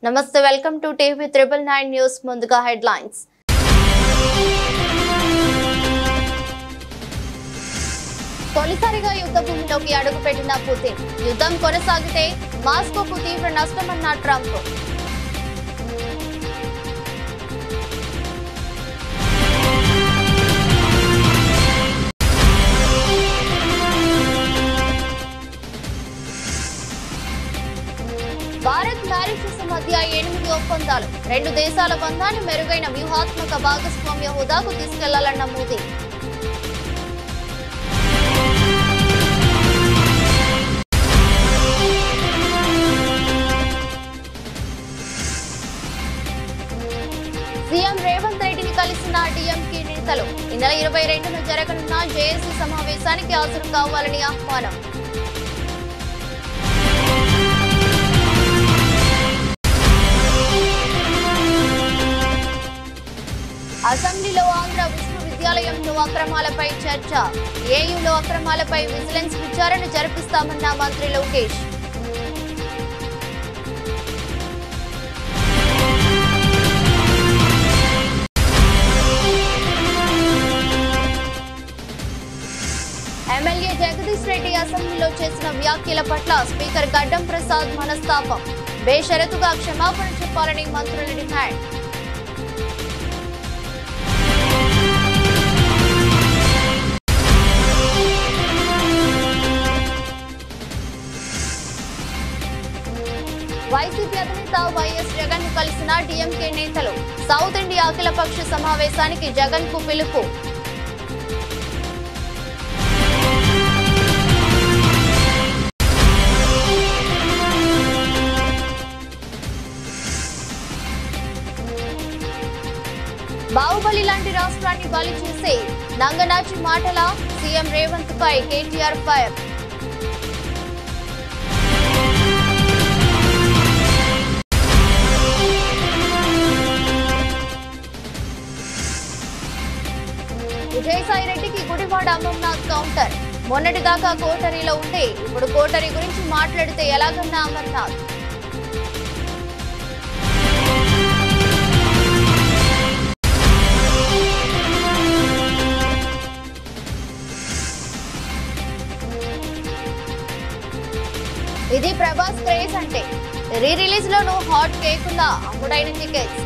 నమస్తే welcome to TV 999 news ముందుగా headlines తొలిసారిగా యుద్ధ భూమిలోకి అడుగుపెట్టిన పుతిన్ యుద్ధం కొనసాగితే మాస్కోకు తీవ్ర నష్టమన్న ట్రంప్ భారత్ మారిషస్ మధ్య 8 ఒప్పందాలు రెండు దేశాల బంధాన్ని మెరుగైన వ్యూహాత్మక భాగస్వామ్య హోదాకు తీసుకెళ్లాలన్న మోదీ సీఎం రేవంత్ రెడ్డిని కలిసిన డీఎంకే నేతలు ఈ నెల 22న జరగనున్న జేఏసీ సమావేశానికి హాజరు కావాలని ఆహ్వానం అసెంబ్లీలో ఆంధ్ర విశ్వవిద్యాలయంలో అక్రమాలపై చర్చ ఏయూలో అక్రమాలపై విజిలెన్స్ విచారణ జరిపిస్తామన్న మంత్రి లోకేష్ ఎమ్మెల్యే జగదీష్ రెడ్డి అసెంబ్లీలో చేసిన వ్యాఖ్యల పట్ల స్పీకర్ గడ్డం ప్రసాద్ మనస్తాపం బేషరతుగా క్షమాపణ చెప్పాలని మంత్రుల డిమాండ్ వైసీపీ అధినేత వైఎస్ జగన్ ను కలిసిన డీఎంకే నేతలు సౌత్ ఇండియా అఖిలపక్ష సమావేశానికి జగన్ కు పిలుపు బాహుబలి లాంటి రాష్ట్రాన్ని బలి చేసే నంగనాచి మాటల సీఎం రేవంత్ పై కేటీఆర్ ఫైర్ విజయసాయి రెడ్డికి గుడివాడ అమర్నాథ్ కౌంటర్ మొన్నటిదాకా కోటరీలో ఉంటే ఇప్పుడు కోటరీ గురించి మాట్లాడితే ఎలాగన్నా అమర్నాథ్ ఇది ప్రభాస్ క్రేజ్ అంటే రీ రిలీజ్ లోను హాట్ కేకులా అమ్ముడైన టికెట్స్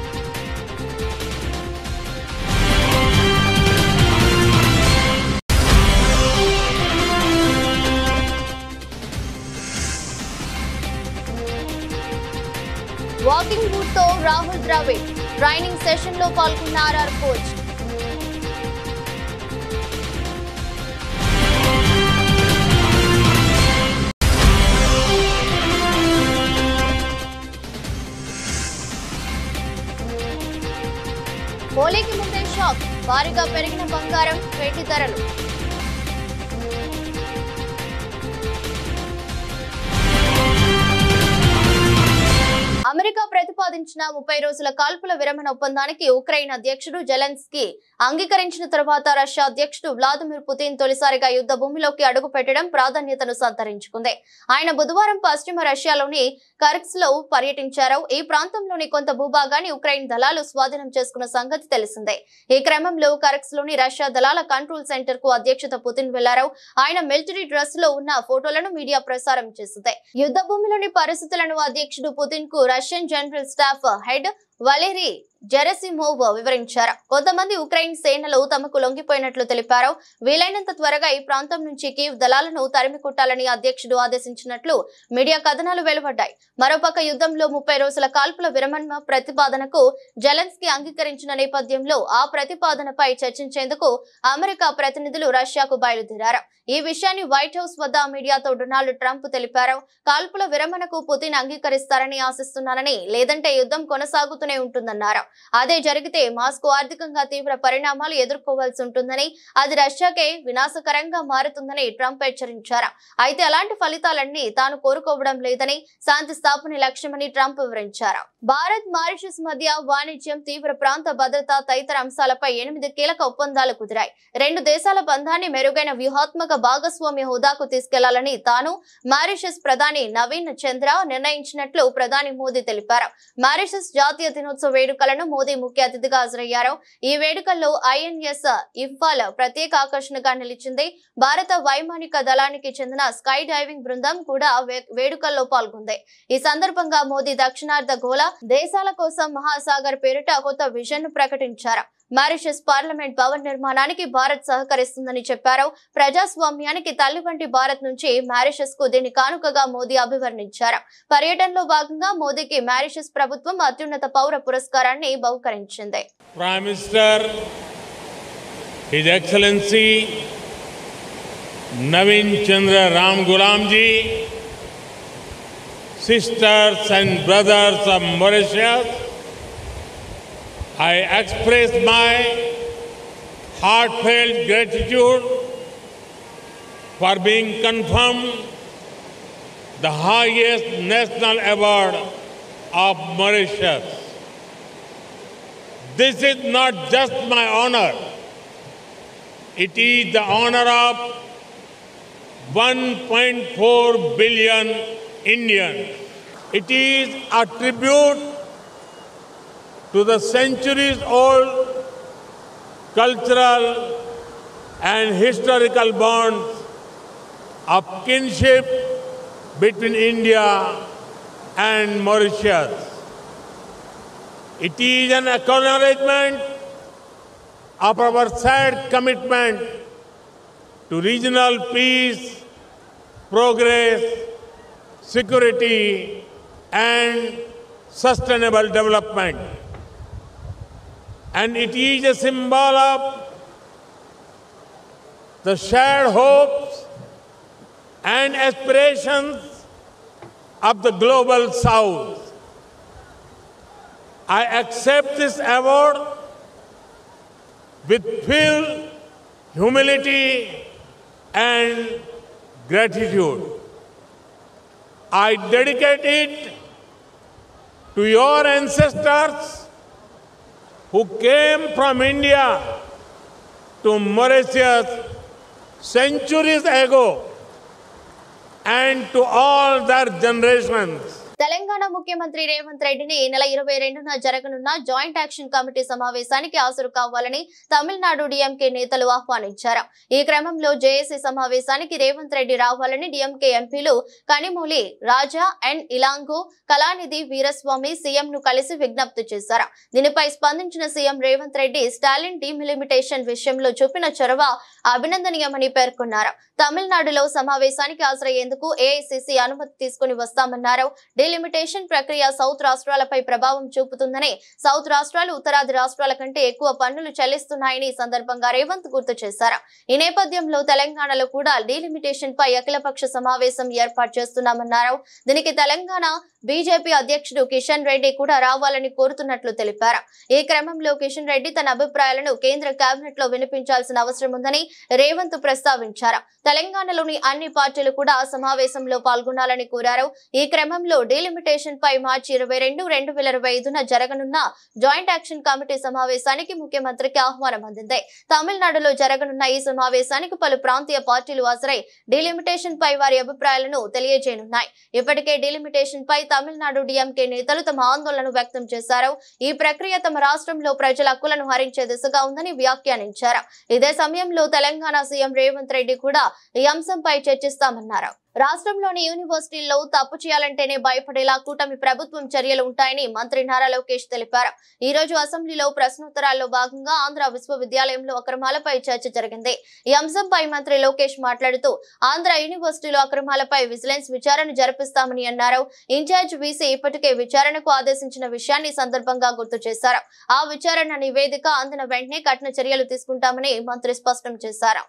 వాకింగ్ బూట్ తో రాహుల్ ద్రావిడ్ ట్రైనింగ్ సెషన్ లో పాల్గొన్న ఆర్ఆర్ కోచ్ హోలీకి ముందే షాక్ భారీగా పెరిగిన బంగారం వెండి ధరలు అమెరికా ప్రతిపాదించిన 30 రోజుల కాల్పుల విరమణ ఒప్పందానికి ఉక్రెయిన్ అధ్యక్షుడు జెలెన్స్కీ అంగీకరించిన తర్వాత రష్యా అధ్యక్షుడు వ్లాదిమిర్ పుతిన్ తొలిసారిగా యుద్ధ భూమిలోకి అడుగు పెట్టడం ప్రాధాన్యతను సంతరించుకుంది. ఆయన బుధవారం పశ్చిమ రష్యాలోని కర్స్క్ లో పర్యటించారు. ఈ ప్రాంతంలోని కొంత భూభాగాన్ని ఉక్రెయిన్ దళాలు స్వాధీనం చేసుకున్న సంగతి తెలిసిందే. ఈ క్రమంలో కర్స్క్ లోని రష్యా దళాల కంట్రోల్ సెంటర్ కు అధ్యక్షుడు పుతిన్ వెళ్లారు. ఆయన మిలిటరీ డ్రెస్ లో ఉన్న ఫోటోలను మీడియా ప్రసారం చేసింది. యుద్ధ భూమిలోని పరిస్థితులను అధ్యక్షుడు పుతిన్ కు Russian general staff head Valery Gerasimov వివరించారు. కొంతమంది ఉక్రెయిన్ సేనలు తమకు లొంగిపోయినట్లు తెలిపారు. వీలైనంత త్వరగా ఈ ప్రాంతం నుంచి కీవ్ దళాలను తరిమి కొట్టాలని అధ్యక్షుడు ఆదేశించినట్లు మీడియా కథనాలు వెలువడ్డాయి. మరోపక్క యుద్ధంలో 30 రోజుల కాల్పుల విరమణ ప్రతిపాదనకు జెలెన్స్కీ అంగీకరించిన నేపథ్యంలో ఆ ప్రతిపాదనపై చర్చించేందుకు అమెరికా ప్రతినిధులు రష్యాకు బయలుదేరారు. ఈ విషయాన్ని వైట్ హౌస్ వద్ద మీడియాతో డొనాల్డ్ ట్రంప్ తెలిపారు. కాల్పుల విరమణకు పుతిన్ అంగీకరిస్తారని ఆశిస్తున్నానని, లేదంటే యుద్ధం కొనసాగుతూనే బాగానే ఉంటుందన్నారు. అదే జరిగితే మాస్కో ఆర్థికంగా తీవ్ర పరిణామాలు ఎదుర్కోవాల్సి ఉంటుందని, అది రష్యాకే వినాశకరంగా మారుతుందని ట్రంప్ హెచ్చరించారు. అయితే అలాంటి ఫలితాలన్నీ తాను కోరుకోవడం లేదని, శాంతి స్థాపన లక్ష్యమని ట్రంప్ వివరించారు. భారత్ మారిషస్ మధ్య వాణిజ్యం, తీవ్ర ప్రాంత భద్రత తదితర అంశాలపై 8 కీలక ఒప్పందాలు కుదిరాయి. రెండు దేశాల బంధాన్ని మెరుగైన వ్యూహాత్మక భాగస్వామ్య హోదాకు తీసుకెళ్లాలని తాను మారిషస్ ప్రధాని నవీన్ చంద్ర నిర్ణయించినట్లు ప్రధాని మోదీ తెలిపారు. మారిషస్ జాతీయ దినోత్సవ వేడుకలను మోదీ ముఖ్య అతిథిగా హాజరయ్యారు. ఈ వేడుకల్లో INS ఇంఫాల్ ప్రత్యేక ఆకర్షణగా నిలిచింది. భారత వైమానిక దళానికి చెందిన స్కై డైవింగ్ బృందం కూడా వేడుకల్లో పాల్గొంది. ఈ సందర్భంగా మోదీ దక్షిణార్ధ గోళ దేశాల కోసం మహాసాగర్ పేరిట కొత్త విజన్ ను ప్రకటించారు. మారిషస్ పార్లమెంట్ భవన్ నిర్మాణానికి భారత్ సహకరిస్తుందని చెప్పారు. ప్రజాస్వామ్యానికి తల్లి వంటి భారత్ నుంచి మారిషస్ కు దీని కానుకగా మోదీ అభివర్ణించారు. పర్యటనలో భాగంగా మోదీకి మారిషస్ ప్రభుత్వం అత్యున్నత పౌర పురస్కారాన్ని బహుకరించింది. Prime minister his excellency Naveen Chandra Ram Gulam ji, sisters and brothers of Mauritius, I express my heartfelt gratitude for being confirmed the highest national award of Mauritius. This is not just my honor, it is the honor of 1.4 billion Indians. It is a tribute to the centuries-old cultural and historical bonds of kinship between India and Mauritius. It is an acknowledgement of our shared commitment to regional peace, progress, security, and sustainable development. And it is a symbol of the shared hopes and aspirations of the global South. I accept this award with full humility and gratitude. I dedicate it to your ancestors who came from India to Mauritius centuries ago and to all their generations. Telangana ముఖ్యమంత్రి రేవంత్ రెడ్డిని ఈ నెల 22న జరగనున్న joint action committee సమావేశానికి హాజరు కావాలని Tamil Nadu DMK నేతలు ఆహ్వానించారు. ఈ క్రమంలో జేఏసీ సమావేశానికి రేవంత్ రెడ్డి రావాలని డిఎంకే ఎంపీలు కనిమూలి రాజా అండ్ ఇలాంగు కళానిధి వీరస్వామి సీఎం ను కలిసి విజ్ఞప్తి చేశారు. దీనిపై స్పందించిన సీఎం రేవంత్ రెడ్డి స్టాలిన్ డీలిమిటేషన్ విషయంలో చూపిన చొరవ అభినందనీయమని పేర్కొన్నారు. తమిళనాడులో సమావేశానికి హాజరయ్యేందుకు ఏఐసీసీ అనుమతి తీసుకుని వస్తామన్నారు. డీలిమిటేషన్ ప్రక్రియ సౌత్ రాష్ట్రాలపై ప్రభావం చూపుతుందని, సౌత్ రాష్ట్రాలు ఉత్తరాది రాష్ట్రాల కంటే ఎక్కువ పన్నులు చెల్లిస్తున్నాయని ఈ సందర్భంగా రేవంత్ గుర్తు చేశారు. ఈ నేపథ్యంలో తెలంగాణలో కూడా డీలిమిటేషన్ పై అఖిలపక్ష సమావేశం ఏర్పాటు చేస్తున్నామన్నారు. దీనికి తెలంగాణ బీజేపీ అధ్యక్షుడు కిషన్ రెడ్డి కూడా రావాలని కోరుతున్నట్లు తెలిపారు. ఈ క్రమంలో కిషన్ రెడ్డి తన అభిప్రాయాలను కేంద్ర కేబినెట్ లో వినిపించాల్సిన అవసరం ఉందని రేవంత్ ప్రస్తావించారు. తెలంగాణలోని అన్ని పార్టీలు కూడా సమావేశంలో పాల్గొనాలని కోరారు. ఈ క్రమంలో డీలిమిటేషన్ పై మార్చి 22, 2025న జరగనున్న జాయింట్ యాక్షన్ కమిటీ సమావేశానికి ముఖ్యమంత్రికి ఆహ్వానం అందింది. తమిళనాడులో జరగనున్న ఈ సమావేశానికి పలు ప్రాంతీయ పార్టీలు హాజరై డీలిమిటేషన్ పై వారి అభిప్రాయాలను తెలియజేయనున్నాయి. ఇప్పటికే డీలిమిటేషన్ పై తమిళనాడు డిఎంకే నేతలు తమ ఆందోళన వ్యక్తం చేశారు. ఈ ప్రక్రియ తమ రాష్ట్రంలో ప్రజల హక్కులను హరించే దిశగా ఉందని వ్యాఖ్యానించారు. ఇదే సమయంలో తెలంగాణ సీఎం రేవంత్ రెడ్డి కూడా ఈ అంశంపై చర్చిస్తామన్నారు. రాష్ట్రంలోని యూనివర్సిటీల్లో తప్పు చేయాలంటేనే భయపడేలా కూటమి ప్రభుత్వం చర్యలు ఉంటాయని మంత్రి నారా లోకేష్ తెలిపారు. ఈ రోజు అసెంబ్లీలో ప్రశ్నోత్తరాల్లో భాగంగా ఆంధ్ర విశ్వవిద్యాలయంలో అక్రమాలపై చర్చ జరిగింది. ఈ అంశంపై మంత్రి లోకేష్ మాట్లాడుతూ ఆంధ్ర యూనివర్సిటీలో అక్రమాలపై విజిలెన్స్ విచారణ జరిపిస్తామని అన్నారు. ఇన్ఛార్జ్ వీసీ ఇప్పటికే విచారణకు ఆదేశించిన విషయాన్ని సందర్భంగా గుర్తు చేశారు. ఆ విచారణ నివేదిక అందిన వెంటనే కఠిన చర్యలు తీసుకుంటామని మంత్రి స్పష్టం చేశారు.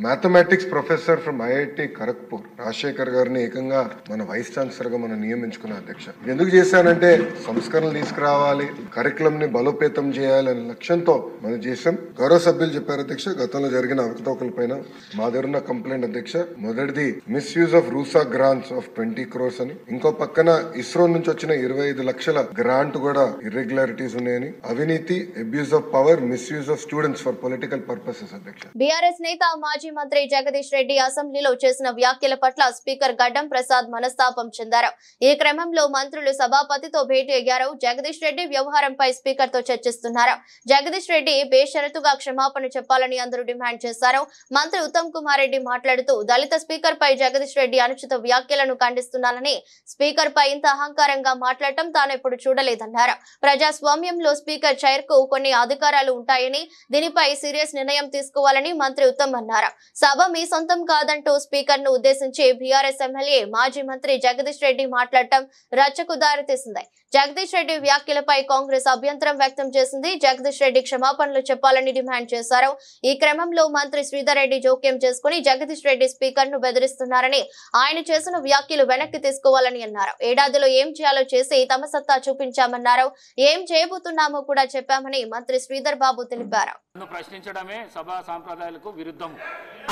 Mathematics professor from IIT Kharagpur. Rajasekhar గారిని ఏకంగా మన వైస్ ఛాన్సలర్ గా మనం నియమించుకున్నాం అధ్యక్ష. ఎందుకు చేశానంటే సంస్కరణలు తీసుకురావాలి, కరికులం ని బలోపేతం చేయాలనే లక్ష్యంతో మనం చేసాం. గౌరవ సభ్యులు చెప్పారు అధ్యక్ష, గతంలో జరిగిన అవకతవకల పైన మా దగ్గర ఉన్న కంప్లైంట్ అధ్యక్ష. మొదటిది misuse of RUSA grants of 20 crores అని, ఇంకో పక్కన ఇస్రో నుంచి వచ్చిన 25 లక్షల గ్రాంట్ కూడా ఇర్రెగ్యులారిటీస్ ఉన్నాయని, అవినీతి, abuse of power, misuse of students for political purposes అధ్యక్ష. బీఆర్ఎస్ నేత మాజీ మంత్రి జగదీష్ రెడ్డి అసెంబ్లీలో చేసిన వ్యాఖ్యల పట్ల స్పీకర్ గడ్డం ప్రసాద్ మనస్తాపం చెందారు. ఈ క్రమంలో మంత్రులు సభాపతితో భేటీ అయ్యారు. జగదీష్ రెడ్డి వ్యవహారంపై స్పీకర్ తో చర్చిస్తున్నారు. జగదీష్ రెడ్డి బేషరతుగా క్షమాపణ చెప్పాలని అందరూ డిమాండ్ చేశారు. మంత్రి ఉత్తమ్ కుమార్ రెడ్డి మాట్లాడుతూ దళిత స్పీకర్ పై జగదీష్ రెడ్డి అనుచిత వ్యాఖ్యలను ఖండిస్తున్నానని, స్పీకర్ పై ఇంత అహంకారంగా మాట్లాడటం తాను ఎప్పుడు చూడలేదన్నారు. ప్రజాస్వామ్యంలో స్పీకర్ చైర్ కు కొన్ని అధికారాలు ఉంటాయని, దీనిపై సీరియస్ నిర్ణయం తీసుకోవాలని మంత్రి ఉత్తమ్ అన్నారు. సభ మీ సొంతం కాదంటూ స్పీకర్ ను ఉద్దేశించి బీఆర్ఎస్ ఎమ్మెల్యే మాజీ మంత్రి జగదీష్ రెడ్డి మాట్లాడటం రచ్చకు దారితీసింది. జగదీష్ రెడ్డి వ్యాఖ్యలపై కాంగ్రెస్ అభ్యంతరం వ్యక్తం చేసింది. జగదీష్ రెడ్డి క్షమాపణలు చెప్పాలని డిమాండ్ చేశారు. ఈ క్రమంలో మంత్రి శ్రీధర్ రెడ్డి జోక్యం చేసుకుని జగదీష్ రెడ్డి స్పీకర్ ను బెదిరిస్తున్నారని, ఆయన చేసిన వ్యాఖ్యలు వెనక్కి తీసుకోవాలని అన్నారు. ఏడాదిలో ఏం చేయాలో చేసి తమ సత్తా చూపించామన్నారు. ఏం చేయబోతున్నామో కూడా చెప్పామని మంత్రి శ్రీధర్ బాబు తెలిపారు. ప్రశ్నించడమే సభా సాంప్రదాయాలకు విరుద్ధం.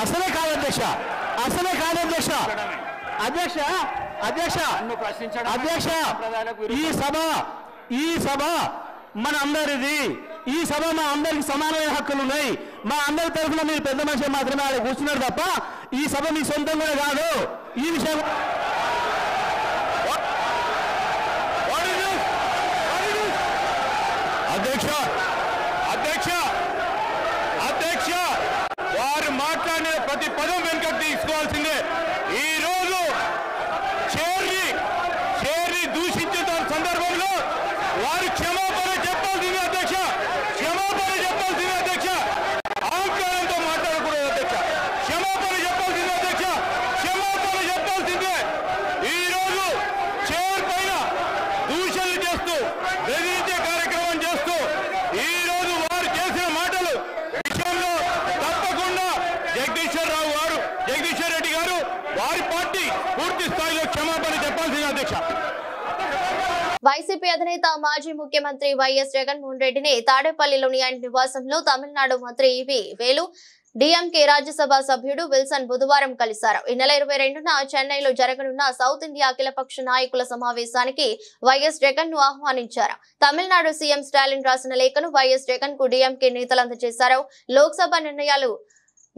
అసలే కాదు అధ్యక్ష, అసలే కాదు అధ్యక్ష. అధ్యక్ష అధ్యక్ష అధ్యక్ష ఈ సభ మన అందరిది. ఈ సభ మా అందరికి సమానమైన హక్కులు ఉన్నాయి. మా అందరి తరఫున మీరు పెద్ద మనిషి మాత్రమే ఆడ కూర్చున్నారు తప్ప ఈ సభ మీ సొంతం కూడా కాదు. ఈ విషయం అధ్యక్ష అధ్యక్ష అధ్యక్ష వారు మాట్లాడిన ప్రతి పదం వెనుకకు తీసుకోవాల్సిందే. ఈ రోజు చేరి దూషించిన సందర్భంలో వారు క్షమాపణ చెప్పాల్సిందే అధ్యక్ష, క్షమాపణ చెప్పాల్సిందే అధ్యక్ష. అహంకారంతో మాట్లాడకూడదు అధ్యక్ష, క్షమాపణ చెప్పాల్సిందే అధ్యక్ష, క్షమాపణ చెప్పాల్సిందే. ఈ రోజు చైర్ పైన దూషణలు చేస్తూ బెదిరించే కార్యక్రమం చేస్తూ ఈ రోజు వారు చేసిన మాటలు విషయంలో తప్పకుండా జగదీశ్వర్ రెడ్డి గారు వారి పార్టీ పూర్తి స్థాయిలో క్షమాపణ చెప్పాల్సింది అధ్యక్ష. వైసీపీ అధినేత మాజీ ముఖ్యమంత్రి వైఎస్ జగన్మోహన్ రెడ్డిని తాడేపల్లిలోని ఆయన నివాసంలో తమిళనాడు మంత్రి ఈవి వేలు, డిఎంకే రాజ్యసభ సభ్యుడు విల్సన్ బుధవారం కలిశారు. ఈ నెల 22న చెన్నైలో జరగనున్న సౌత్ ఇండియా అఖిలపక్ష నాయకుల సమావేశానికి వైఎస్ జగన్ ను ఆహ్వానించారు. తమిళనాడు సీఎం స్టాలిన్ రాసిన లేఖను వైఎస్ జగన్ కు డిఎంకే నేతలు అందజేశారు. లోక్సభ నిర్ణయాలు,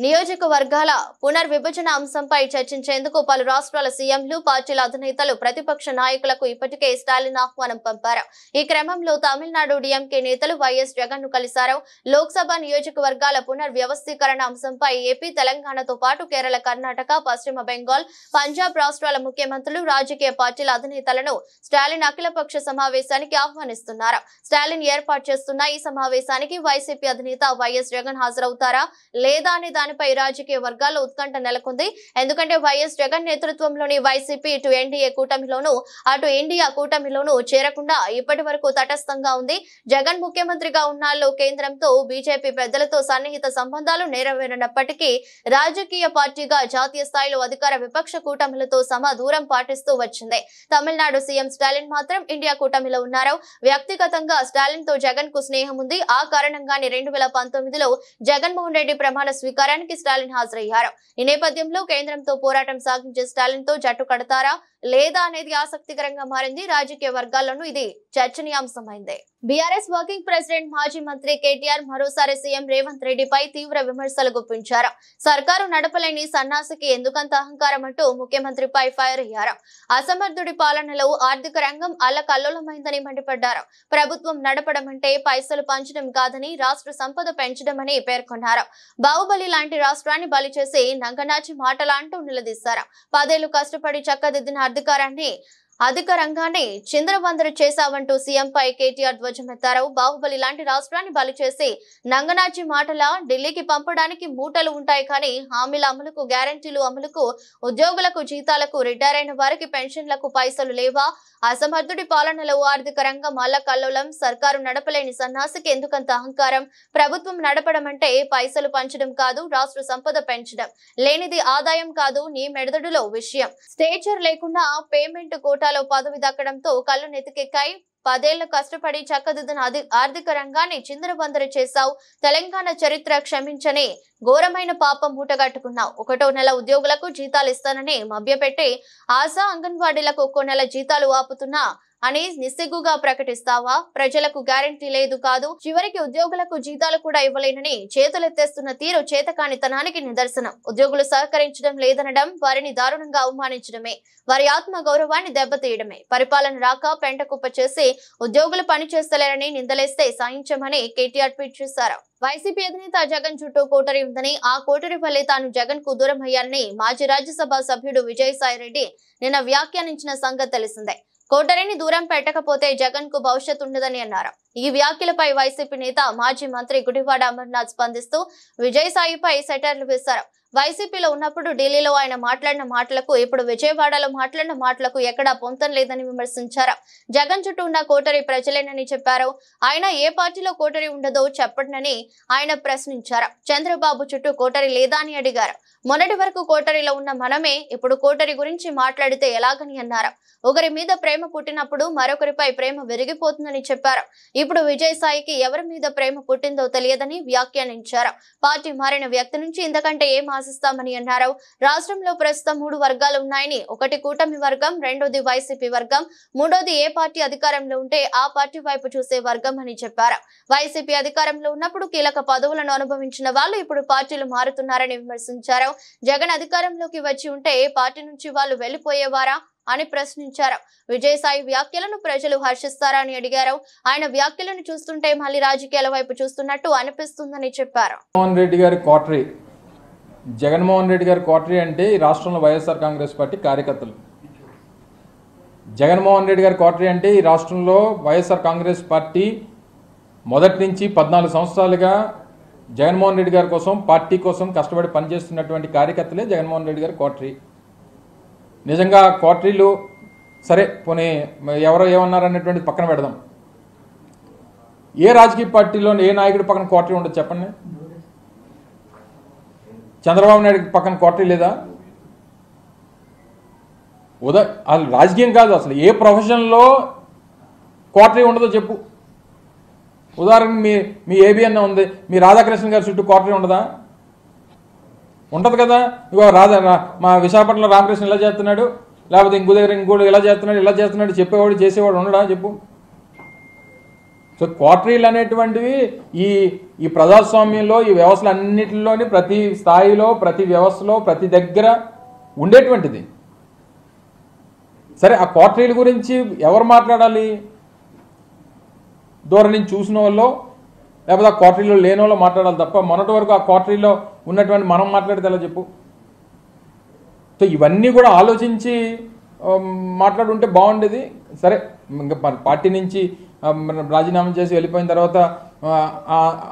నియోజకవర్గాల పునర్విభజన అంశంపై చర్చించేందుకు పలు రాష్ట్రాల సీఎంలు, పార్టీల అధినేతలు, ప్రతిపక్ష నాయకులకు ఇప్పటికే స్టాలిన్ ఆహ్వానం పంపారు. ఈ క్రమంలో తమిళనాడు డిఎంకే నేతలు వైఎస్ జగన్ ను కలిశారు. లోక్సభ నియోజకవర్గాల పునర్వ్యవస్థీకరణ అంశంపై ఏపీ, తెలంగాణతో పాటు కేరళ, కర్ణాటక, పశ్చిమ బెంగాల్, పంజాబ్ రాష్ట్రాల ముఖ్యమంత్రులు, రాజకీయ పార్టీల అధినేతలను స్టాలిన్ అఖిలపక్ష సమావేశానికి ఆహ్వానిస్తున్నారు. స్టాలిన్ ఏర్పాటు చేస్తున్న ఈ సమావేశానికి వైసీపీ అధినేత వైఎస్ జగన్ హాజరవుతారా లేదా అనే దానిపై రాజకీయ వర్గాల్లో ఉత్కంఠ నెలకొంది. ఎందుకంటే వైఎస్ జగన్ నేతృత్వంలోని వైసీపీ ఇటు ఎన్డీఏ కూటమిలోను అటు ఇండియా కూటమిలోను చేరకుండా ఇప్పటి వరకు తటస్థంగా ఉంది. జగన్ ముఖ్యమంత్రిగా ఉన్నాళ్ళు కేంద్రంతో బీజేపీ పెద్దలతో సన్నిహిత సంబంధాలు నెరవేరినప్పటికీ రాజకీయ పార్టీగా జాతీయ స్థాయిలో అధికార విపక్ష కూటమిలతో దూరం పాటిస్తూ వచ్చింది. తమిళనాడు సీఎం స్టాలిన్ మాత్రం ఇండియా కూటమిలో ఉన్నారు. వ్యక్తిగతంగా స్టాలిన్ తో జగన్ కు స్నేహం ఉంది. ఆ కారణంగానే 2019లో జగన్మోహన్ రెడ్డి ప్రమాణ స్వీకారానికి స్టాలిన్ హాజరయ్యారు. ఈ నేపథ్యంలో కేంద్రంతో పోరాటం సాగించే స్టాలిన్ తో జట్టు కడతారా లేదా అనేది ఆసక్తికరంగా మారింది. రాజకీయ వర్గాల్లోనూ ఇది చర్చనీయాంశమైంది. బీఆర్ఎస్ వర్కింగ్ ప్రెసిడెంట్ మాజీ మంత్రి కేటీఆర్ మరోసారి సీఎం రేవంత్ రెడ్డిపై తీవ్ర విమర్శలు గుప్పించారు. సర్కారు నడపలేని సన్నాసికి ఎందుకంత అహంకారం అంటూ ముఖ్యమంత్రిపై ఫైర్ అయ్యారు. అసమర్థుడి పాలనలో ఆర్థిక రంగం అల్లకల్లోలమైందని మండిపడ్డారు. ప్రభుత్వం నడపడం అంటే పైసలు పంచడం కాదని, రాష్ట్ర సంపద పెంచడమని పేర్కొన్నారు. బాహుబలి లాంటి రాష్ట్రాన్ని బలి చేసి నంగనాచి మాటలా అంటూ నిలదీశారు. 10 ఏళ్లు కష్టపడి చక్కదిద్దిన అధికారాన్ని అధిక రంగాన్ని చిందరవందర చేశావంటూ సీఎంపై కేటీఆర్ ధ్వజమెత్తారు. బాహుబలి లాంటి రాష్ట్రాన్ని బలి చేసి నంగనాచి మాటల ఢిల్లీకి పంపడానికి మూటలు ఉంటాయి కానీ హామీల అమలుకు, గ్యారంటీలు అమలుకు, ఉద్యోగులకు జీతాలకు, రిటైర్ అయిన వారికి పెన్షన్లకు పైసలు లేవా? అసమర్థుడి పాలనలో ఆర్థిక రంగం అల్లకల్లోలం. సర్కారు నడపలేని సన్నాసికి ఎందుకంత అహంకారం? ప్రభుత్వం నడపడం అంటే పైసలు పంచడం కాదు, రాష్ట్ర సంపద పెంచడం. లేనిది ఆదాయం కాదు, నీ మెదడులో విషయం. స్టేచర్ లేకుండా పేమెంట్ కోటాలో పదవి దక్కడంతో కళ్ళు నెతికెక్కాయి. 10 ఏళ్లు కష్టపడి చక్కదిద్దిన ఆర్థిక రంగాన్ని చిందరవందర చేశావు. తెలంగాణ చరిత్ర క్షమించని ఘోరమైన పాపం మూటగట్టుకున్నావు. 1వ నెల ఉద్యోగులకు జీతాలు ఇస్తానని మభ్యపెట్టి ఆశా అంగన్వాడీలకు 1 నెల జీతాలు ఆపుతున్నా అని నిస్సిగ్గుగా ప్రకటిస్తావా? ప్రజలకు గ్యారంటీ లేదు కాదు, చివరికి ఉద్యోగులకు జీతాలు కూడా ఇవ్వలేనని చేతులెత్తేస్తున్న తీరు చేతకానితనానికి నిదర్శనం. ఉద్యోగులు సహకరించడం లేదనడం వారిని దారుణంగా అవమానించడమే, వారి ఆత్మ గౌరవాన్ని దెబ్బతీయడమే. పరిపాలన రాక పెంటకుప్ప చేసి ఉద్యోగులు పనిచేస్తలేరని నిందలేస్తే సాయించమని కేటీఆర్ ట్వీట్ చేశారు. వైసీపీ అధినేత జగన్ చుట్టూ కోటరీ ఉందని, ఆ కోటరీ వల్లే తాను జగన్ కు దూరం అయ్యానని మాజీ రాజ్యసభ సభ్యుడు విజయసాయిరెడ్డి నిన్న వ్యాఖ్యానించిన సంగతి తెలిసిందే. కోటరీని దూరం పెట్టకపోతే జగన్ కు భవిష్యత్తు ఉండదని అన్నారు. ఈ వ్యాఖ్యలపై వైసీపీ నేత మాజీ మంత్రి గుడివాడ అమర్నాథ్ స్పందిస్తూ విజయసాయిపై సెటైర్లు వేశారు. వైసీపీలో ఉన్నప్పుడు ఢిల్లీలో ఆయన మాట్లాడిన మాటలకు, ఇప్పుడు విజయవాడలో మాట్లాడిన మాటలకు ఎక్కడా పొంతం లేదని విమర్శించారు. జగన్ చుట్టూ ఉన్న కోటరీ ప్రజలేనని చెప్పారు. ఆయన ఏ పార్టీలో కోటరీ ఉండదో చెప్పండని ఆయన ప్రశ్నించారు. చంద్రబాబు చుట్టూ కోటరీ లేదా అని అడిగారు. మొన్నటి వరకు కోటరీలో ఉన్న మనమే ఇప్పుడు కోటరీ గురించి మాట్లాడితే ఎలాగని అన్నారు. ఒకరి మీద ప్రేమ పుట్టినప్పుడు మరొకరిపై ప్రేమ విరిగిపోతుందని చెప్పారు. ఇప్పుడు విజయసాయికి ఎవరి మీద ప్రేమ పుట్టిందో తెలియదని వ్యాఖ్యానించారు. పార్టీ మారిన వ్యక్తి నుంచి ఇంతకంటే ఏం ఆశిస్తామని అన్నారు. రాష్ట్రంలో ప్రస్తుతం 3 వర్గాలు ఉన్నాయని, ఒకటి కూటమి వర్గం, రెండోది వైసీపీ వర్గం, మూడోది ఏ పార్టీ అధికారంలో ఉంటే ఆ పార్టీ వైపు చూసే వర్గం అని చెప్పారు. వైసీపీ అధికారంలో ఉన్నప్పుడు కీలక పదవులను అనుభవించిన వాళ్ళు ఇప్పుడు పార్టీలు మారుతున్నారని విమర్శించారు. జగన్ అధికారంలోకి వచ్చి ఉంటే పార్టీ నుంచి వాళ్ళు వెళ్లిపోయేవారా అని ప్రశ్నించారు. విజయసాయి వ్యాఖ్యలను ప్రజలు హర్షిస్తారా అని అడిగారు. ఆయన వ్యాఖ్యలను చూస్తుంటే మళ్ళీ రాజకీయాల వైపు చూస్తున్నట్టు అనిపిస్తుందని చెప్పారు. జగన్మోహన్ రెడ్డి గారి కోటరీ అంటే ఈ రాష్ట్రంలో వైఎస్ఆర్ కాంగ్రెస్ పార్టీ కార్యకర్తలు. జగన్మోహన్ రెడ్డి గారి కోటరీ అంటే ఈ రాష్ట్రంలో వైఎస్ఆర్ కాంగ్రెస్ పార్టీ మొదటి నుంచి 14 సంవత్సరాలుగా జగన్మోహన్ రెడ్డి గారి కోసం, పార్టీ కోసం కష్టపడి పనిచేస్తున్నటువంటి కార్యకర్తలే జగన్మోహన్ రెడ్డి గారి కోటరీ. నిజంగా కోటరీలు సరే పోనీ ఎవరో ఏమన్నారనేటువంటి పక్కన పెడదాం. ఏ రాజకీయ పార్టీలో ఏ నాయకుడి పక్కన కోటరీ ఉండదు చెప్పండి? చంద్రబాబు నాయుడు పక్కన కోటరీ లేదా? అసలు రాజకీయం కాదు, అసలు ఏ ప్రొఫెషన్లో కోటరీ ఉండదో చెప్పు. ఉదాహరణకు మీ ఏబిఎన్ ఉంది, మీ రాధాకృష్ణ గారి చుట్టూ కోటరీ ఉండదా? ఉంటుంది కదా. ఇగో మా విశాఖపట్నంలో రామకృష్ణ ఇలా చేస్తున్నాడు, లేకపోతే ఇంకో దగ్గర ఇంకోటి ఇలా చేస్తున్నాడు చెప్పేవాడు చేసేవాడు ఉండడా చెప్పు. సో కోటరీలు అనేటువంటివి ఈ ప్రజాస్వామ్యంలో, ఈ వ్యవస్థలు అన్నింటిలోని ప్రతి స్థాయిలో, ప్రతి వ్యవస్థలో, ప్రతి దగ్గర ఉండేటువంటిది. సరే, ఆ కోటరీల గురించి ఎవరు మాట్లాడాలి? దూరం నుంచి చూసిన వాళ్ళు, లేకపోతే ఆ కోటరీలో లేని వాళ్ళు మాట్లాడాలి తప్ప మొన్నటి వరకు ఆ కోటరీలో ఉన్నటువంటి మనం మాట్లాడితే ఎలా చెప్పు? సో ఇవన్నీ కూడా ఆలోచించి మాట్లాడుంటే బాగుండేది. సరే, ఇంకా పార్టీ నుంచి రాజీనామా చేసి వెళ్ళిపోయిన తర్వాత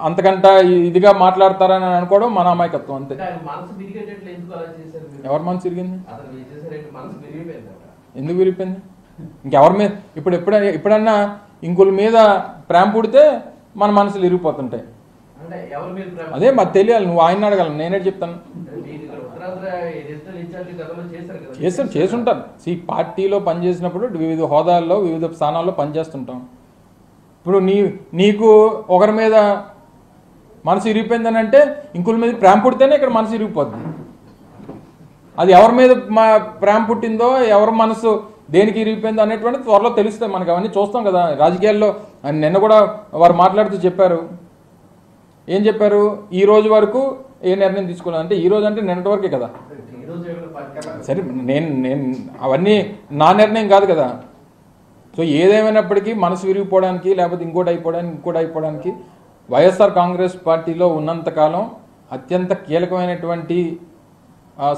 అంతకంటే ఇదిగా మాట్లాడతారని అనుకోవడం మన అమాయకత్వం అంతే. ఎవరి మనసు తిరిగింది? ఎందుకు విరిగిపోయింది? ఇంకెవరి మీద ఎప్పుడన్నా ఇంకొల మీద ప్రేమ పుడితే మన మనసులు ఇరిగిపోతుంటాయి. అదే మాకు తెలియాలి. నువ్వు ఆయన అడగాలి, నేనే చెప్తాను. చేసుంటాను. పార్టీలో పనిచేసినప్పుడు వివిధ హోదాల్లో, వివిధ స్థానాల్లో పనిచేస్తుంటాం. ఇప్పుడు నీకు ఒకరి మీద మనసు ఇరిగిపోయిందని అంటే ఇంకొల మీద ప్రేమ పుడితేనే ఇక్కడ మనసు ఇరిగిపోద్ది. అది ఎవరి మీద ప్రేమ పుట్టిందో, ఎవరి మనసు దేనికి ఇరిగిపోయిందో అనేటువంటి త్వరలో తెలుస్తాయి మనకి. అవన్నీ చూస్తాం కదా రాజకీయాల్లో. నిన్న కూడా వారు మాట్లాడుతూ చెప్పారు. ఏం చెప్పారు? ఈ రోజు వరకు ఏ నిర్ణయం తీసుకోవాలంటే, ఈ రోజు అంటే నిన్నటి వరకే కదా. సరే, నేను అవన్నీ నా నిర్ణయం కాదు కదా. సో ఏదేమైనప్పటికీ మనసు విరిగిపోవడానికి, లేకపోతే ఇంకోటి అయిపోవడానికి వైఎస్ఆర్ కాంగ్రెస్ పార్టీలో ఉన్నంతకాలం అత్యంత కీలకమైనటువంటి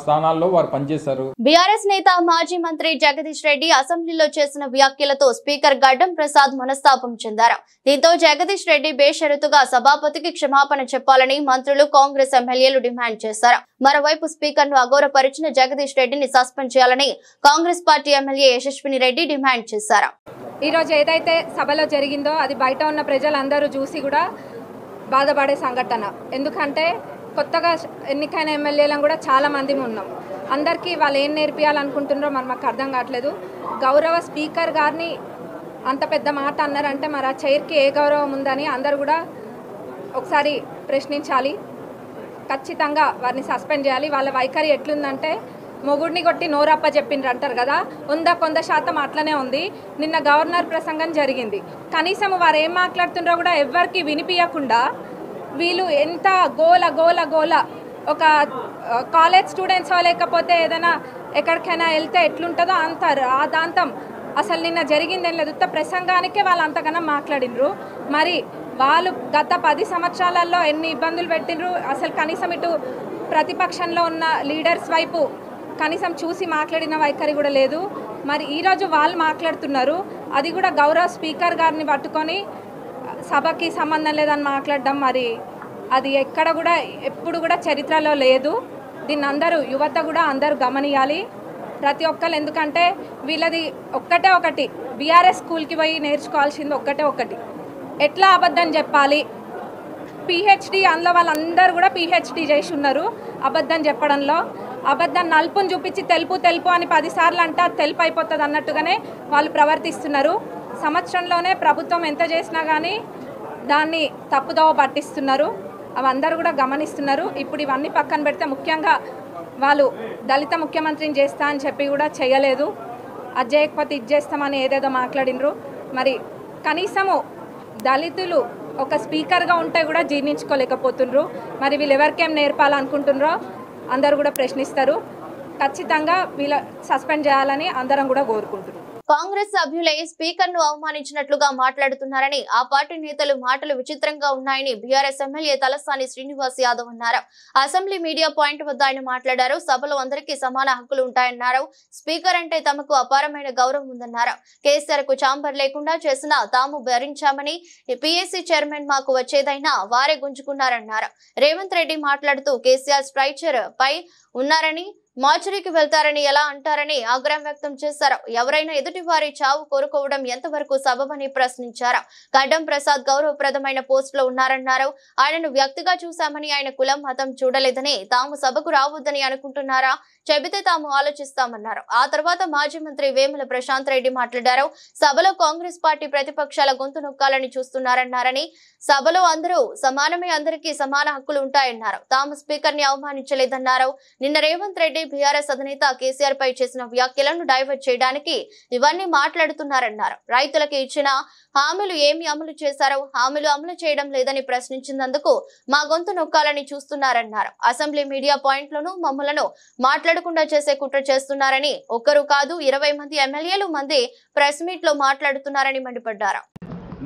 స్థానాల్లో వారు పనిచేశారు. బీఆర్ఎస్ నేత మాజీ మంత్రి జగదీష్ రెడ్డి అసెంబ్లీలో చేసిన వ్యాఖ్యలతో స్పీకర్ గడ్డం ప్రసాద్ మనస్తాపం చెందారు. దీంతో జగదీష్ రెడ్డి బేషరతుగా సభాపతికి క్షమాపణ చెప్పాలని మంత్రులు, కాంగ్రెస్ ఎమ్మెల్యేలు డిమాండ్ చేశారు. మరోవైపు స్పీకర్ ను అగౌరవపరిచిన జగదీష్ రెడ్డిని సస్పెండ్ చేయాలని కాంగ్రెస్ పార్టీ ఎమ్మెల్యే యశస్విని రెడ్డి డిమాండ్ చేశారు. ఈ రోజు ఏదైతే సభలో జరిగిందో అది బయట ఉన్న ప్రజలందరూ చూసి కూడా బాధపడే సంఘటన. ఎందుకంటే కొత్తగా ఎన్నికైన ఎమ్మెల్యేలను కూడా చాలా మంది ఉన్నాం. అందరికీ వాళ్ళు ఏం నేర్పియాలనుకుంటున్నారో మరి మాకు అర్థం కావట్లేదు. గౌరవ స్పీకర్ గారిని అంత పెద్ద మాట అన్నారంటే మరి ఆ చైర్కి ఏ గౌరవం ఉందని అందరూ కూడా ఒకసారి ప్రశ్నించాలి. ఖచ్చితంగా వారిని సస్పెండ్ చేయాలి. వాళ్ళ వైఖరి ఎట్లుందంటే మొగుడిని కొట్టి నోరప్ప చెప్పిండ్రు అంటారు కదా, 100% అట్లనే ఉంది. నిన్న గవర్నర్ ప్రసంగం జరిగింది. కనీసం వారు ఏం మాట్లాడుతుండ్రో కూడా ఎవరికి వినిపించకుండా వీళ్ళు ఎంత గోల గోల గోల. ఒక కాలేజ్ స్టూడెంట్స్ లేకపోతే ఏదైనా ఎక్కడికైనా వెళ్తే ఎట్లుంటుందో అంత రాదాంతం. అసలు నిన్న జరిగింది ఏం లేదు, ప్రసంగానికే వాళ్ళు అంతగానో మాట్లాడినరు. మరి వాళ్ళు గత 10 సంవత్సరాలలో ఎన్ని ఇబ్బందులు పెట్టినరు. అసలు కనీసం ఇటు ప్రతిపక్షంలో ఉన్న లీడర్స్ వైపు కనీసం చూసి మాట్లాడిన వైఖరి కూడా లేదు. మరి ఈరోజు వాళ్ళు మాట్లాడుతున్నారు, అది కూడా గౌరవ స్పీకర్ గారిని పట్టుకొని సభకి సంబంధం లేదని మాట్లాడడం మరి అది ఎక్కడ కూడా ఎప్పుడు కూడా చరిత్రలో లేదు. దీన్ని అందరూ యువత కూడా అందరూ గమనియాలి, ప్రతి ఒక్కరు. ఎందుకంటే వీళ్ళది ఒక్కటే ఒకటి, బీఆర్ఎస్ స్కూల్కి పోయి నేర్చుకోవాల్సింది ఒక్కటే ఒకటి, ఎట్లా అబద్ధం చెప్పాలి. పిహెచ్డి అందులో వాళ్ళందరూ కూడా పిహెచ్డి చేసి ఉన్నారు అబద్ధం చెప్పడంలో. అబద్ధం నలుపుని చూపించి తెలుపు తెలుపు అని 10 సార్లు అంటే తెలుపు అయిపోతుంది అన్నట్టుగానే వాళ్ళు ప్రవర్తిస్తున్నారు. సంవత్సరంలోనే ప్రభుత్వం ఎంత చేసినా కానీ దాన్ని తప్పుదోవ పట్టిస్తున్నారు. అవి అందరూ కూడా గమనిస్తున్నారు. ఇప్పుడు ఇవన్నీ పక్కన పెడితే ముఖ్యంగా వాళ్ళు దళిత ముఖ్యమంత్రిని చేస్తా అని చెప్పి కూడా చేయలేదు. అది చేయకపోతే ఇది చేస్తామని ఏదేదో మాట్లాడినరు. మరి కనీసము దళితులు ఒక స్పీకర్గా ఉంటే కూడా జీర్ణించుకోలేకపోతుండ్రు. మరి వీళ్ళు ఎవరికేం నేర్పాలనుకుంటున్నారో అందరూ కూడా ప్రశ్నిస్తారు. ఖచ్చితంగా వీళ్ళ సస్పెండ్ చేయాలని అందరం కూడా కోరుకుంటున్నారు. కాంగ్రెస్ సభ్యులే స్పీకర్ ను అవమానించినట్లుగా మాట్లాడుతున్నారని, ఆ పార్టీ నేతలు మాటలు విచిత్రంగా ఉన్నాయని బీఆర్ఎస్ ఎమ్మెల్యే తలసాని శ్రీనివాస్ యాదవ్ అన్నారు. అసెంబ్లీ మీడియా పాయింట్ వద్ద ఆయన మాట్లాడారు. సభలో అందరికీ సమాన హక్కులు ఉంటాయన్నారు. స్పీకర్ అంటే తమకు అపారమైన గౌరవం ఉందన్నారు. కేసీఆర్ కు ఛాంబర్ లేకుండా చేసినా తాము భరించామని, పీఏసీ చైర్మన్ మాకు వచ్చేదైనా వారే గుంజుకున్నారన్నారు. రేవంత్ రెడ్డి మాట్లాడుతూ కేసీఆర్ స్ట్రైచర్ పై ఉన్నారని, మార్చురీకి వెళ్తారని ఎలా అంటారని ఆగ్రహం వ్యక్తం చేశారు. ఎవరైనా ఎదుటి వారి చావు కోరుకోవడం ఎంతవరకు సబబని ప్రశ్నించారు. గడ్డం ప్రసాద్ గౌరవప్రదమైన పోస్ట్ లో ఉన్నారన్నారు. ఆయనను వ్యక్తిగా చూశామని, ఆయన కులం మతం చూడలేదని, తాము సభకు రావద్దని అనుకుంటున్నారా, చెబితే తాము ఆలోచిస్తామన్నారు. ఆ తర్వాత మాజీ మంత్రి వేముల ప్రశాంత్ రెడ్డి మాట్లాడారు. సభలో కాంగ్రెస్ పార్టీ ప్రతిపక్షాల గొంతు నొక్కాలని చూస్తున్నారన్నారని, సభలో అందరూ సమానమే, అందరికీ సమాన హక్కులు ఉంటాయన్నారు. తాము స్పీకర్ ని అవమానించలేదన్నారు. నిన్న రేవంత్ రెడ్డి బీఆర్ఎస్ అధినేత కేసీఆర్ పై చేసిన వ్యాఖ్యలను డైవర్ట్ చేయడానికి ఇవన్నీ మాట్లాడుతున్నారన్నారు. రైతులకు ఇచ్చిన హామీలు ఏమి అమలు చేశారో, హామీలు అమలు చేయడం లేదని ప్రశ్నించినందుకు మా గొంతు నొక్కాలని చూస్తున్నారన్నారు. అసెంబ్లీ మీడియా పాయింట్లను మమ్మలను మాట్లాడకుండా చేసే కుట్ర చేస్తున్నారని, ఒక్కరు కాదు 20 మంది ఎమ్మెల్యేలు మంది ప్రెస్ మీట్ లో మాట్లాడుతున్నారని మండిపడ్డారు.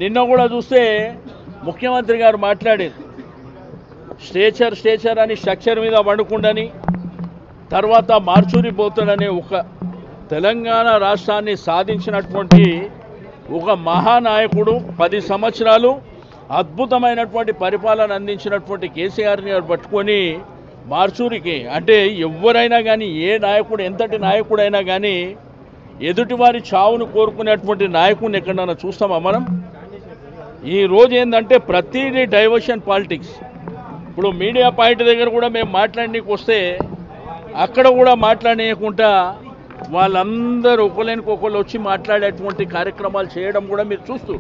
నిన్న కూడా చూస్తే ముఖ్యమంత్రి గారు మాట్లాడారు, స్ట్రేచర్ అని స్ట్రక్చర్ మీద వండుకుండని, తర్వాత మార్చూరి పోతాడనే ఒక తెలంగాణ రాష్ట్రాన్ని సాధించినటువంటి ఒక మహానాయకుడు, 10 సంవత్సరాలు అద్భుతమైనటువంటి పరిపాలన అందించినటువంటి కేసీఆర్ని పట్టుకొని మార్చూరికి అంటే ఎవరైనా కానీ, ఏ నాయకుడు ఎంతటి నాయకుడైనా కానీ ఎదుటివారి చావును కోరుకునేటువంటి నాయకుడిని ఎక్కడైనా చూస్తామా మనం? ఈ రోజు ఏంటంటే ప్రతిదీ డైవర్షన్ పాలిటిక్స్. ఇప్పుడు మీడియా పాయింట్ దగ్గర కూడా మేము మాట్లాడనీకి వస్తే అక్కడ కూడా మాట్లాడేయకుండా వాళ్ళందరూ ఒకళ్ళనికొకళ్ళు వచ్చి మాట్లాడేటువంటి కార్యక్రమాలు చేయడం కూడా మీరు చూస్తూ.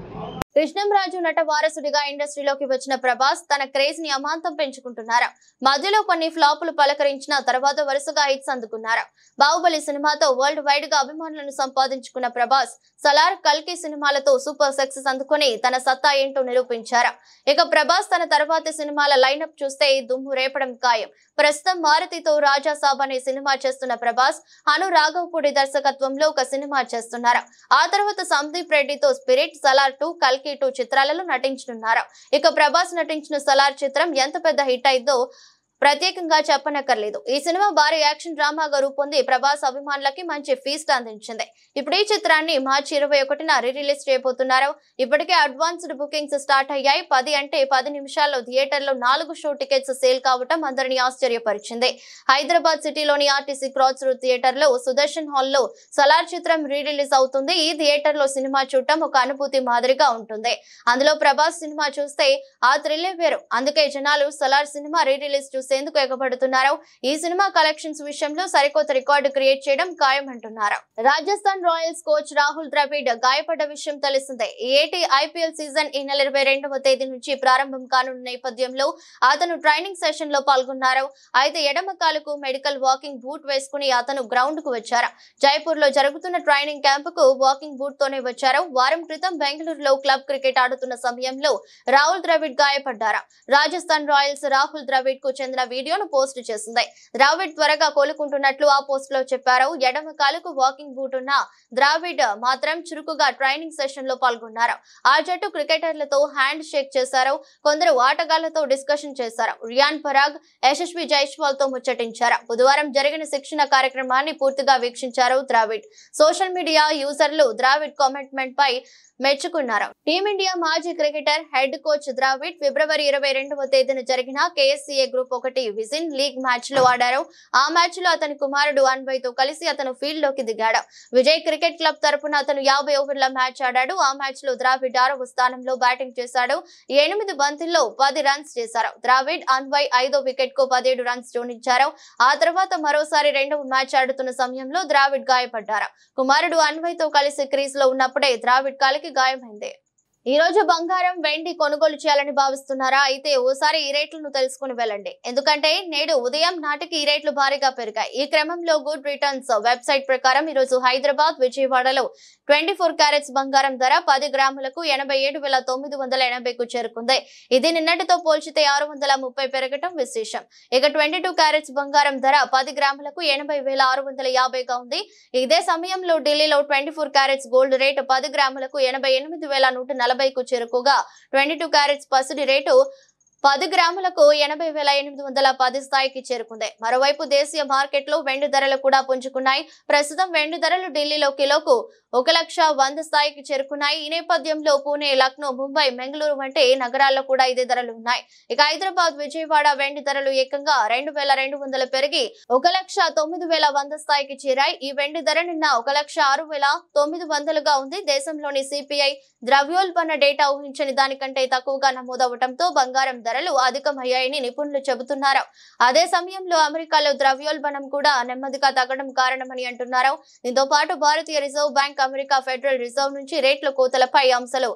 కృష్ణంరాజు నట వారసుడిగా ఇండస్ట్రీలోకి వచ్చిన ప్రభాస్ తన క్రేజ్ ని అమాంతం పెంచుకుంటున్నారు. మధ్యలో కొన్ని ఫ్లాపులు పలకరించిన తర్వాత వరుసగా హిట్స్ అందుకున్నారు. బాహుబలి సినిమాతో వరల్డ్ వైడ్ గా అభిమానులను సంపాదించుకున్న ప్రభాస్ సలార్, కల్కి సినిమాలతో సూపర్ సక్సెస్ అందుకుని తన సత్తా ఏంటో నిరూపించారు. ఇక ప్రభాస్ తన తర్వాతి సినిమాల లైనప్ చూస్తే దుమ్ము రేపడం ఖాయం. ప్రస్తుతం మారుతితో రాజాసాబ్ అనే సినిమా చేస్తున్న ప్రభాస్ అను రాఘవపూడి దర్శకత్వంలో ఒక సినిమా చేస్తున్నారు. ఆ తర్వాత సందీప్ రెడ్డితో స్పిరిట్, సలార్ 2, కల్కి 2 చిత్రాలలో నటించనున్నారు. ఇక ప్రభాస్ నటించిన సలార్ చిత్రం ఎంత పెద్ద హిట్ అయిందో ప్రత్యేకంగా చెప్పనక్కర్లేదు. ఈ సినిమా భారీ యాక్షన్ డ్రామాగా రూపొంది ప్రభాస్ అభిమానులకి మంచి ఫీస్ట్ అందించింది. ఇప్పుడు ఈ చిత్రాన్ని మార్చి 21న రిలీజ్ చేయబోతున్నారు. ఇప్పటికే అడ్వాన్స్డ్ బుకింగ్స్ స్టార్ట్ అయ్యాయి. 10 నిమిషాల్లో థియేటర్లో 4 షో టికెట్స్ సేల్ కావటం అందరినీ ఆశ్చర్యపరిచింది. హైదరాబాద్ సిటీలోని ఆర్టీసీ క్రాస్ రోడ్ థియేటర్ లో సుదర్శన్ హాల్లో సలార్ చిత్రం రిలీజ్ అవుతుంది. ఈ థియేటర్ లో సినిమా చూడటం ఒక అనుభూతి మాదిరిగా ఉంటుంది. అందులో ప్రభాస్ సినిమా చూస్తే ఆ థ్రిల్లే వేరు. అందుకే జనాలు సలార్ సినిమా రిలీజ్ చూసేందుకు ఎగబడుతున్నారు. ఈ సినిమా కలెక్షన్స్ విషయంలో సరికొత్త రికార్డు క్రియేట్ చేయడం ఖాయమంటున్నారు. రాజస్థాన్ రాయల్స్ కోచ్ రాహుల్ ద్రవిడ్ గాయపడ్డ విషయం తెలిసిందే. ఏటి ఐపీఎల్ సీజన్ ఈ నెల 22వ తేదీ నుంచి ప్రారంభం కానున్న నేపథ్యంలో అతను ట్రైనింగ్ సెషన్ లో పాల్గొన్నారు. అయితే ఎడమ కాలుకు మెడికల్ వాకింగ్ బూట్ వేసుకుని అతను గ్రౌండ్ కు వచ్చారు. జైపూర్ లో జరుగుతున్న ట్రైనింగ్ క్యాంప్ కు వాకింగ్ బూట్ తోనే వచ్చారు. వారం క్రితం బెంగళూరులో క్లబ్ క్రికెట్ ఆడుతున్న సమయంలో రాహుల్ ద్రవిడ్ గాయపడ్డారు. రాజస్థాన్ రాయల్స్ రాహుల్ ద్రవిడ్ కు చెందిన వీడియోను పోస్ట్ చేసింది. ద్రావిడ్ త్వరగా కోలుకుంటున్నట్లు ఆ పోస్ట్ లో చెప్పారు. ఎడమ కాలుకు వాకింగ్ బూట్ ఉన్న ద్రావిడ్ మాత్రం చురుకుగా ట్రైనింగ్ సెషన్ లో పాల్గొన్నారు. ఆ జట్టు క్రికెటర్లతో హ్యాండ్ షేక్ చేశారు. కొందరు ఆటగాళ్లతో డిస్కషన్ చేశారు. రియాన్ పరాగ్, యశస్వి జైస్వాల్ తో ముచ్చటించారు. బుధవారం జరిగిన శిక్షణ కార్యక్రమాన్ని పూర్తిగా వీక్షించారు ద్రావిడ్. సోషల్ మీడియా యూజర్లు ద్రావిడ్ కామెంట్మెంట్ పై మెచ్చుకున్నారు. టీమిండియా మాజీ క్రికెటర్ హెడ్ కోచ్ ద్రావిడ్ ఫిబ్రవరి 22వ తేదీన జరిగిన కేఎస్సీఏ గ్రూప్ 1 విజిన్ లీగ్ మ్యాచ్ లో ఆడారు. ఆ మ్యాచ్ లో అతని కుమారుడు అన్వయ్తో కలిసి అతను ఫీల్డ్ లోకి దిగాడు. విజయ్ క్రికెట్ క్లబ్ తరపున అతను 50 ఓవర్ల మ్యాచ్ ఆడాడు. ఆ మ్యాచ్ లో ద్రావిడ్ 6వ స్థానంలో బ్యాటింగ్ చేశాడు. 8 బంతుల్లో 10 రన్స్ చేశారు. ద్రావిడ్, అన్వయ్ 5వ వికెట్ కు 17 రన్స్ జోడించారు. ఆ తర్వాత మరోసారి 2వ మ్యాచ్ ఆడుతున్న సమయంలో ద్రావిడ్ గాయపడ్డారు. కుమారుడు అన్వయ్తో కలిసి క్రీజ్ లో ఉన్నప్పుడే ద్రావిడ్ కాలికి గాయమైంది. ఈ రోజు బంగారం, వెండి కొనుగోలు చేయాలని భావిస్తున్నారా? అయితే ఓసారి ఈ రేట్లను తెలుసుకుని వెళ్ళండి. ఎందుకంటే నేడు ఉదయం నాటికి ఈ రేట్లు భారీగా పెరిగాయి. ఈ క్రమంలో గుడ్ రిటర్న్స్ వెబ్సైట్ ప్రకారం ఈ రోజు హైదరాబాద్, విజయవాడలో 24 క్యారెట్స్ బంగారం ధర 10 గ్రాములకు 87,980కు చేరుకుంది. ఇది నిన్నటితో పోల్చితే 630 పెరగటం విశేషం. ఇక 22 క్యారెట్స్ బంగారం ధర 10 గ్రాములకు 80,650గా ఉంది. ఇదే సమయంలో ఢిల్లీలో 24 క్యారెట్స్ గోల్డ్ రేటు 10 గ్రాములకు 88,140కు చేరుకోగా 22 క్యారెట్స్ పసిడి రేటు 10 గ్రాములకు 80,810 స్థాయికి చేరుకుంది. మరోవైపు దేశీయ మార్కెట్లో వెండి ధరలు కూడా పుంజుకున్నాయి. ప్రస్తుతం వెండి ధరలు ఢిల్లీలో కిలోకు 1,100,000 స్థాయికి చేరుకున్నాయి. ఈ నేపథ్యంలో పూణే, లక్నో, ముంబై, బెంగళూరు వంటి నగరాల్లో కూడా ఇదే ధరలు ఉన్నాయి. ఇక హైదరాబాద్, విజయవాడ వెండి ధరలు ఏకంగా 2,200 పెరిగి 1,09,100 స్థాయికి చేరాయి. ఈ వెండి ధర నిన్న 1,06,900గా ఉంది. దేశంలోని సిపిఐ ద్రవ్యోల్బణ డేటా ఊహించని దానికంటే తక్కువగా నమోదవడంతో బంగారం ధరలు అధికమయ్యాయని నిపుణులు చెబుతున్నారు. అదే సమయంలో అమెరికాలో ద్రవ్యోల్బణం కూడా నెమ్మదిగా తగ్గడం కారణమని అంటున్నారు. దీంతో పాటు భారతీయ reserve bank, America federal reserve నుంచి రేట్ల కోతలపై అంశాలు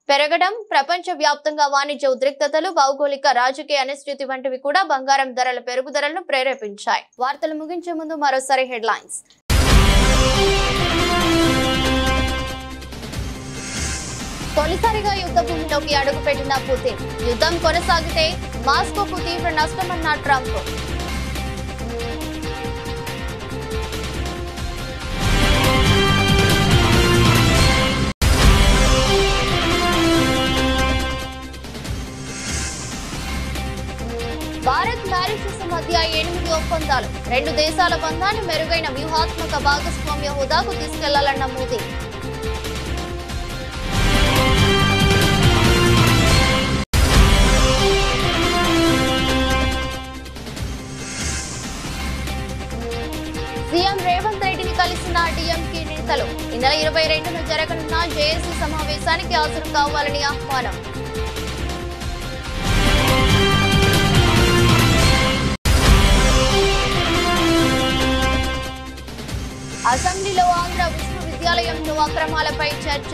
పెరగడం, ప్రపంచ వ్యాప్తంగా వాణిజ్య ఉద్రిక్తతలు, భౌగోళిక రాజకీయ అనిశ్చితి వంటివి కూడా బంగారం ధరల పెరుగుదలను ప్రేరేపించాయి. వార్తలు ముగించే ముందు మరోసారి హెడ్లైన్స్. తొలిసారిగా యుద్ధ భూమిలోకి అడుగుపెట్టిన పుతిన్. యుద్ధం కొనసాగితే మాస్కోకు తీవ్ర నష్టమన్న ట్రంప్. భారత్, మారిషస్ మధ్య 8 ఒప్పందాలు. 2 దేశాల బంధాన్ని మెరుగైన వ్యూహాత్మక భాగస్వామ్య హోదాకు తీసుకెళ్లాలన్న మోదీ. సీఎం రేవంత్ రెడ్డిని కలిసిన డీఎంకే నేతలు. ఈ నెల 22న జరగనున్న జేఏసీ సమావేశానికి హాజరు కావాలని ఆహ్వానం. అసెంబ్లీలో ఆంధ్ర విశ్వవిద్యాలయంలో అక్రమాలపై చర్చ.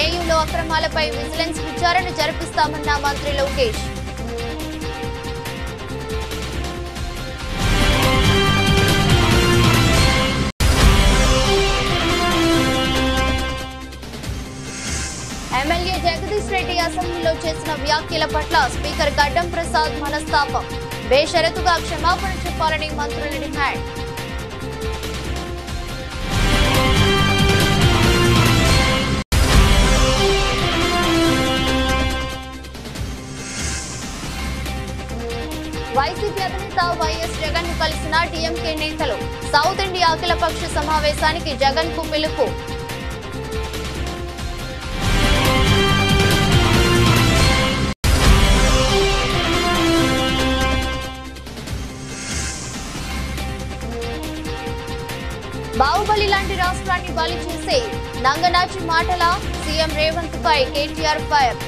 ఏయూలో అక్రమాలపై విజిలెన్స్ విచారణ జరిపిస్తామన్న మంత్రి లోకేష్. ఎమ్మెల్యే జగదీష్ రెడ్డి అసెంబ్లీలో చేసిన వ్యాఖ్యల పట్ల స్పీకర్ గడ్డం ప్రసాద్ మనస్తాపం. బేషరతుగా క్షమాపణ చెప్పాలని మంత్రుల డిమాండ్. వైసీపీ అధినేత వైఎస్ జగన్ ను కలిసిన డీఎంకే నేతలు. సౌత్ ఇండియా అఖిలపక్ష సమావేశానికి జగన్ కు పిలుపు. బాహుబలి లాంటి రాష్ట్రాన్ని బలి చేసే నంగనాచి మాటల సీఎం రేవంత్ పై కేటీఆర్ ఫైర్.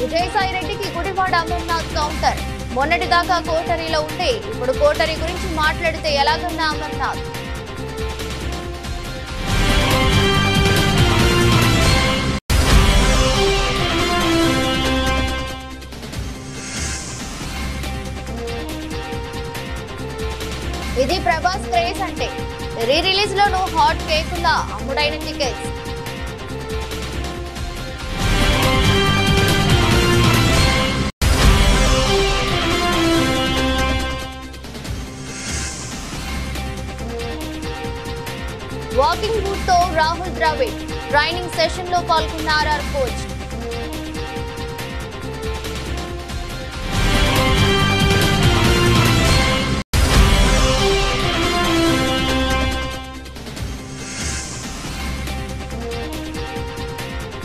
విజయసాయి రెడ్డికి గుడివాడ అమర్నాథ్ కౌంటర్. మొన్నటిదాకా కోటరీలో ఉంటే ఇప్పుడు కోటరీ గురించి మాట్లాడితే ఎలాగన్నా అమర్నాథ్. ఇది ప్రభాస్ క్రేజ్ అంటే రీ రిలీజ్ లోను హాట్ కేకులా అమ్ముడైన టికెట్స్. వాకింగ్ బూట్ తో రాహుల్ ద్రావిడ్ ట్రైనింగ్ సెషన్ లో పాల్గొన్న ఆర్ఆర్ కోచ్.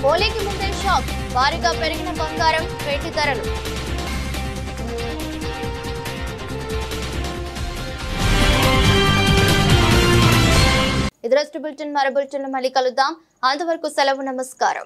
హోలీకి ముందే షాక్, భారీగా పెరిగిన బంగారం వెండి ధరలు. ఇది బులెటిన్. మరో బులెటిన్ మళ్ళీ కలుద్దాం. అంతవరకు సెలవు, నమస్కారం.